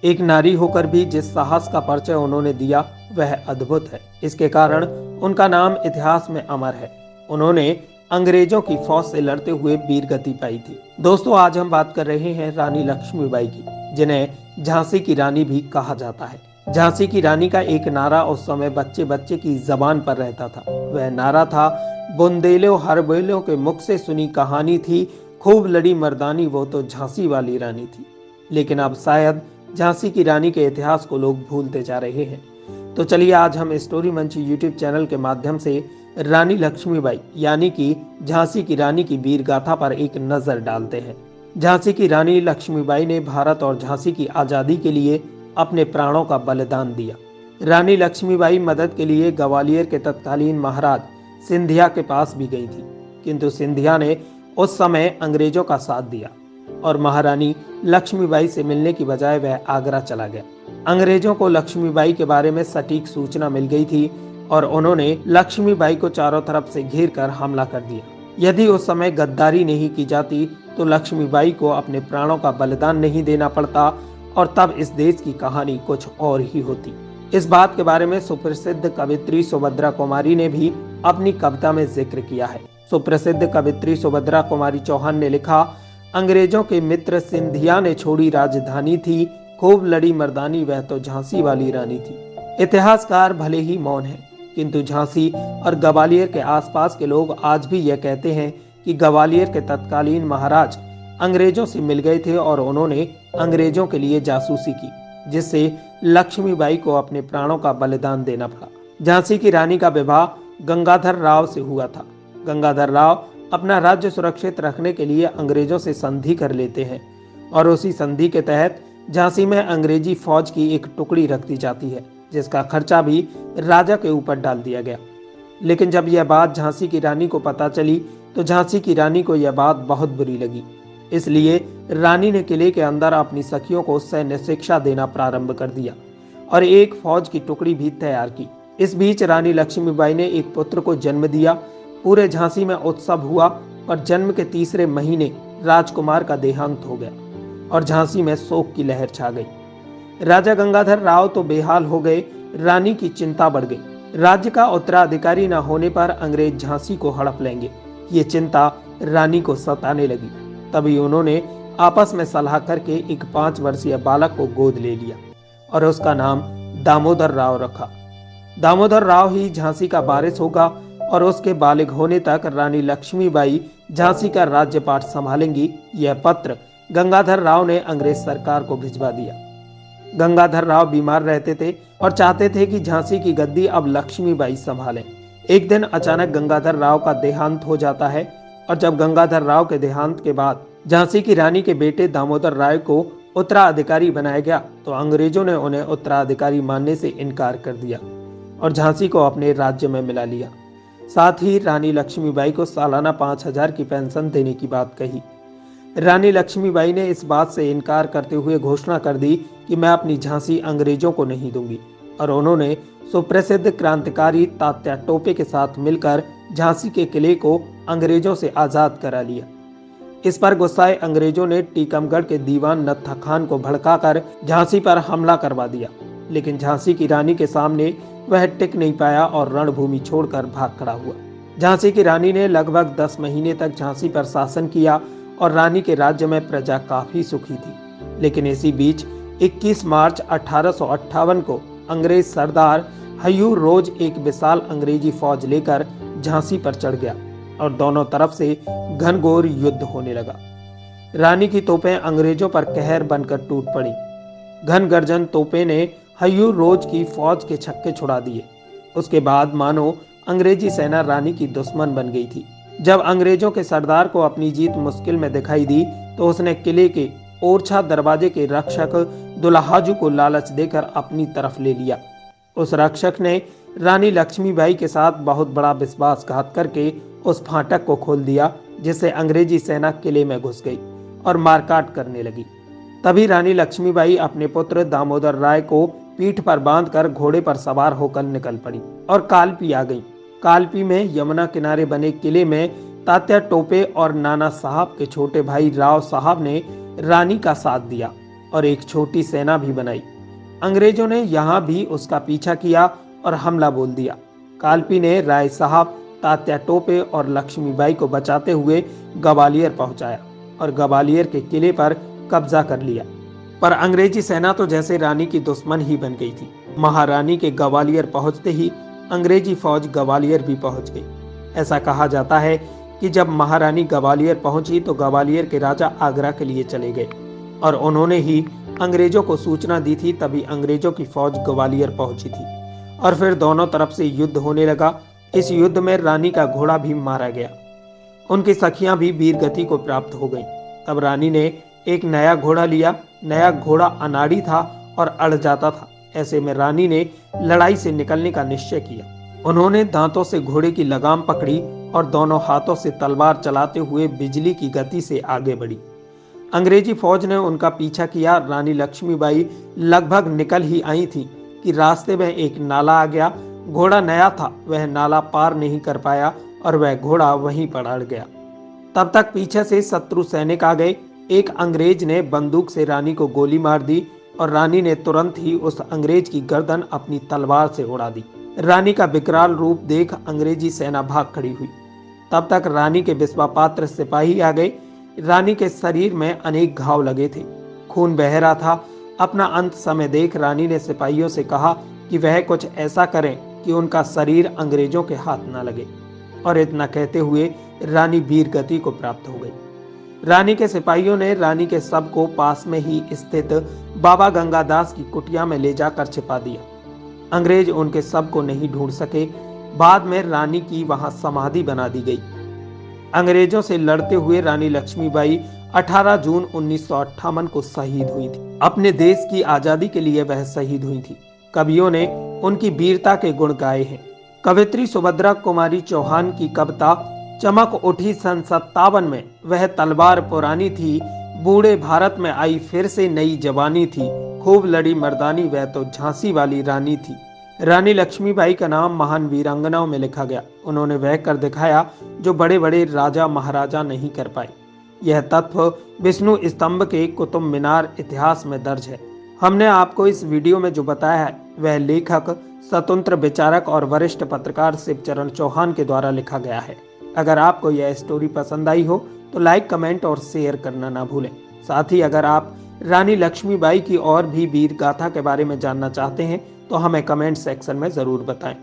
एक नारी होकर भी जिस साहस का परिचय उन्होंने दिया वह अद्भुत है। इसके कारण उनका नाम इतिहास में अमर है। उन्होंने अंग्रेजों की फौज से लड़ते हुए वीर गति पाई थी। दोस्तों, आज हम बात कर रहे हैं रानी लक्ष्मीबाई की, जिन्हें झांसी की रानी भी कहा जाता है। झांसी की रानी का एक नारा उस समय बच्चे बच्चे की जबान पर रहता था। वह नारा था, बुंदेलो हर बेलों के मुख से सुनी कहानी थी, खूब लड़ी मर्दानी वो तो झांसी वाली रानी थी। लेकिन अब शायद झांसी की रानी के इतिहास को लोग भूलते जा रहे हैं। तो चलिए आज हम स्टोरी मंच यूट्यूब चैनल के माध्यम से रानी लक्ष्मीबाई यानी कि झांसी की रानी की वीर गाथा पर एक नजर डालते हैं। झांसी की रानी लक्ष्मीबाई ने भारत और झांसी की आजादी के लिए अपने प्राणों का बलिदान दिया। रानी लक्ष्मीबाई मदद के लिए ग्वालियर के तत्कालीन महाराज सिंधिया के पास भी गई थी, किंतु सिंधिया ने उस समय अंग्रेजों का साथ दिया और महारानी लक्ष्मीबाई से मिलने की बजाय वह आगरा चला गया। अंग्रेजों को लक्ष्मीबाई के बारे में सटीक सूचना मिल गई थी और उन्होंने लक्ष्मीबाई को चारों तरफ से घेर कर हमला कर दिया। यदि उस समय गद्दारी नहीं की जाती तो लक्ष्मीबाई को अपने प्राणों का बलिदान नहीं देना पड़ता और तब इस देश की कहानी कुछ और ही होती। इस बात के बारे में सुप्रसिद्ध कवित्री सुभद्रा कुमारी ने भी अपनी कविता में जिक्र किया है। सुप्रसिद्ध कवित्री सुभद्रा कुमारी चौहान ने लिखा, अंग्रेजों के मित्र सिंधिया ने छोड़ी राजधानी थी, खूब लड़ी मर्दानी वह तो झांसी वाली रानी थी। इतिहासकार भले ही मौन हैं, किंतु झांसी और ग्वालियर के आसपास के लोग आज भी यह कहते हैं कि ग्वालियर के तत्कालीन महाराज अंग्रेजों से मिल गए थे और उन्होंने अंग्रेजों के लिए जासूसी की, जिससे लक्ष्मीबाई को अपने प्राणों का बलिदान देना पड़ा। झांसी की रानी का विवाह गंगाधर राव से हुआ था। गंगाधर राव अपना राज्य सुरक्षित रखने के लिए अंग्रेजों से संधि कर लेते हैं और उसी संधि के तहत झांसी में अंग्रेजी फौज की एक टुकड़ी रख दी जाती है, जिसका खर्चा भी राजा के ऊपर डाल दिया गया। लेकिन जब यह बात झांसी की रानी को पता चली तो झांसी की रानी को यह बात बहुत बुरी लगी। इसलिए रानी ने किले के अंदर अपनी सखियों को सैन्य शिक्षा देना प्रारंभ कर दिया और एक फौज की टुकड़ी भी तैयार की। इस बीच रानी लक्ष्मीबाई ने एक पुत्र को जन्म दिया। पूरे झांसी में उत्सव हुआ और जन्म के तीसरे महीने राजकुमार का देहांत हो गया और झांसी में शोक की लहर छा गई। राजा गंगाधर राव तो बेहाल हो गए, रानी की चिंता बढ़ गई। राज्य का उत्तराधिकारी न होने पर अंग्रेज झांसी को हड़प लेंगे, ये चिंता रानी को सताने लगी। तभी उन्होंने आपस में सलाह करके एक 5 वर्षीय बालक को गोद ले लिया और उसका नाम दामोदर राव रखा। दामोदर राव ही झांसी का वारिस होगा और उसके बालिग होने तक रानी लक्ष्मीबाई झांसी का राज्यपाट संभालेंगी। यह पत्र गंगाधर राव ने अंग्रेज सरकार को भिजवा दिया। गंगाधर राव बीमार रहते थे और चाहते थे कि झांसी की गद्दी अब लक्ष्मीबाई संभालें। एक दिन अचानक गंगाधर राव का देहांत हो जाता है और जब गंगाधर राव के देहांत के बाद झांसी की रानी के बेटे दामोदर राय को उत्तराधिकारी बनाया गया तो अंग्रेजों ने उन्हें उत्तराधिकारी मानने से इनकार कर दिया और झांसी को अपने राज्य में मिला लिया। साथ ही रानी लक्ष्मीबाई को सालाना 5,000 की पेंशन देने की बात कही। रानी लक्ष्मीबाई ने इस बात से इनकार करते हुए घोषणा कर दी कि मैं अपनी झांसी अंग्रेजों को नहीं दूंगी और उन्होंने सुप्रसिद्ध क्रांतिकारी तात्या टोपे के साथ मिलकर झांसी के किले को अंग्रेजों से आजाद करा लिया। इस पर गुस्साए अंग्रेजों ने टीकमगढ़ के दीवान नत्था खान को भड़काकर झांसी पर हमला करवा दिया, लेकिन झांसी की रानी के सामने वह टिक नहीं पाया और रणभूमि छोड़कर भाग खड़ा हुआ। झांसी की रानी ने लगभग 10 महीने तक झांसी पर शासन किया और रानी के राज्य में प्रजा काफी सुखी थी। लेकिन इसी बीच 21 मार्च 1858 को अंग्रेज सरदार हयूर रोज एक विशाल अंग्रेजी फौज लेकर झांसी पर चढ़ गया और दोनों तरफ से घनघोर युद्ध होने लगा। रानी की तोपें अंग्रेजों पर कहर बनकर टूट पड़ी। घन गर्जन तोपें ने हयूर रोज की फौज के छक्के छुड़ा दिए। उसके बाद मानो अंग्रेजी सेना रानी की दुश्मन बन गई थी। जब अंग्रेजों के सरदार को अपनी जीत मुश्किल में दिखाई दी तो उसने किले के ओरछा दरवाजे के रक्षक दुल्हाजू को लालच देकर अपनी तरफ ले लिया। उस रक्षक ने रानी लक्ष्मीबाई के साथ बहुत बड़ा विश्वासघात करके उस फाटक को खोल दिया, जिससे अंग्रेजी सेना किले में घुस गई और मारकाट करने लगी। तभी रानी लक्ष्मीबाई अपने पुत्र दामोदर राय को पीठ पर बांधकर घोड़े पर सवार होकर निकल पड़ी और कालपी आ गई। कालपी में यमुना किनारे बने किले में तात्या टोपे और नाना साहब के छोटे भाई राव साहब ने रानी का साथ दिया। और एक छोटी सेना भी बनाई। अंग्रेजों ने यहाँ भी उसका पीछा किया और हमला बोल दिया। कालपी ने राय साहब, तात्या टोपे और लक्ष्मीबाई को बचाते हुए ग्वालियर पहुंचाया और ग्वालियर के किले पर कब्जा कर लिया। पर अंग्रेजी सेना तो जैसे रानी की दुश्मन ही बन गई थी। महारानी के ग्वालियर पहुंचते ही अंग्रेजी फौज ग्वालियर भी पहुंच गई। ऐसा कहा जाता है कि जब महारानी ग्वालियर पहुंची तो ग्वालियर के राजा आगरा के लिए चले गए और उन्होंने ही अंग्रेजों को सूचना दी थी, तभी अंग्रेजों की फौज ग्वालियर पहुंची थी और फिर दोनों तरफ से युद्ध होने लगा। इस युद्ध में रानी का घोड़ा भी मारा गया। उनकी सखियां भी वीरगति को प्राप्त हो गईं। तब रानी ने एक नया घोड़ा लिया। नया घोड़ा अनाड़ी था और अड़ जाता था। ऐसे में रानी ने लड़ाई से निकलने का निश्चय किया। उन्होंने दांतों से घोड़े की लगाम पकड़ी और दोनों हाथों से तलवार चलाते हुए बिजली की गति से आगे बढ़ी। अंग्रेजी फौज ने उनका पीछा किया। रानी लक्ष्मीबाई लगभग निकल ही आई थी कि रास्ते में एक नाला आ गया। घोड़ा नया था, वह नाला पार नहीं कर पाया और वह घोड़ा वहीं पर अड़ गया। तब तक पीछे से शत्रु सैनिक आ गए। एक अंग्रेज ने बंदूक से रानी को गोली मार दी और रानी ने तुरंत ही उस अंग्रेज की गर्दन अपनी तलवार से उड़ा दी। रानी का विकराल रूप देख अंग्रेजी सेना भाग खड़ी हुई। तब तक रानी के विश्वापात्र सिपाही आ गए। रानी के शरीर में अनेक घाव लगे थे, खून बह रहा था। अपना अंत समय देख रानी ने सिपाहियों से कहा कि वह कुछ ऐसा करें कि उनका शरीर अंग्रेजों के हाथ न लगे, और इतना कहते हुए रानी वीर गति को प्राप्त हो गई। रानी के सिपाहियों ने रानी के शव को पास में ही स्थित बाबा गंगादास की कुटिया में ले जाकर छिपा दिया। अंग्रेज उनके शव को नहीं ढूंढ सके। बाद में रानी की वहां समाधि बना दी गई। अंग्रेजों से लड़ते हुए रानी लक्ष्मीबाई 18 जून 1958 को शहीद हुई थी। अपने देश की आजादी के लिए वह शहीद हुई थी। कवियों ने उनकी वीरता के गुण गाए हैं। कवित्री सुभद्रा कुमारी चौहान की कविता चमक उठी सन 57 में, वह तलवार पुरानी थी, बूढ़े भारत में आई फिर से नई जवानी थी, खूब लड़ी मर्दानी वह तो झांसी वाली रानी थी। रानी लक्ष्मीबाई का नाम महान वीरांगनाओं में लिखा गया। उन्होंने वह कर दिखाया जो बड़े बड़े राजा महाराजा नहीं कर पाए। यह तत्व विष्णु स्तंभ के कुतुब मीनार इतिहास में दर्ज है। हमने आपको इस वीडियो में जो बताया है वह लेखक, स्वतंत्र विचारक और वरिष्ठ पत्रकार शिवचरण चौहान के द्वारा लिखा गया है। अगर आपको यह स्टोरी पसंद आई हो तो लाइक, कमेंट और शेयर करना ना भूलें। साथ ही अगर आप रानी लक्ष्मीबाई की और भी वीर गाथा के बारे में जानना चाहते हैं तो हमें कमेंट सेक्शन में ज़रूर बताएं।